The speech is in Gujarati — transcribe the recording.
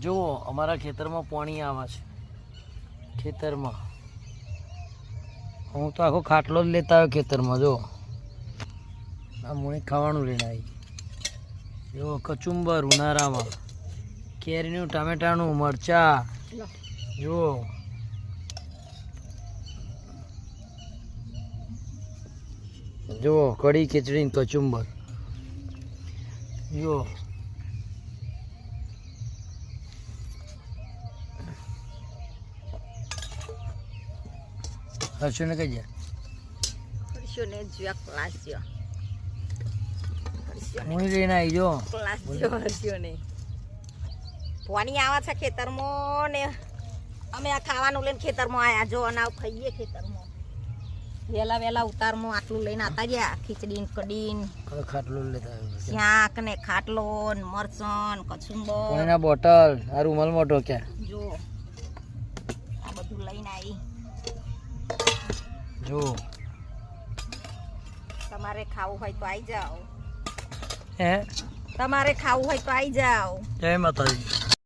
જો અમારા ખેતરમાં પાણી આવે છે ખેતરમાં હું તો આખો ખાટલો જ લેતા આવ્યો ખેતરમાં જો આ મુણી ખાવાનું લઈને આવી જો કચુંબર ઉનાળામાં કેરીનું ટામેટાનું મરચા જુઓ જુઓ કઢી ખીચડી ને કચુંબર જુઓ હર્ષોને કઈ જાય હર્ષોને જો ક્લાસ જો હું લઈને આવી જો ક્લાસ જો હર્ષોને પાણી આવે છે ખેતરમાં ને અમે આ ખાવાનું લઈને ખેતરમાં આયા જો અને આવ ખાઈએ ખેતરમાં વેલા વેલા ઉતારમાં આટલું લઈને આતા ગયા ખીચડી કઢી ખાટલો લેતા આવ્યો શાક ને ખાટલો ને મરચન કચુંબર પાણીના બોટલ આ રૂમાલ મોટો ક્યાં જો આ બધું લઈને આવી જો તમારે ખાવું હોય તો આવી જાઓ હે તમારે ખાવું હોય તો આવી જાઓ જય માતાજી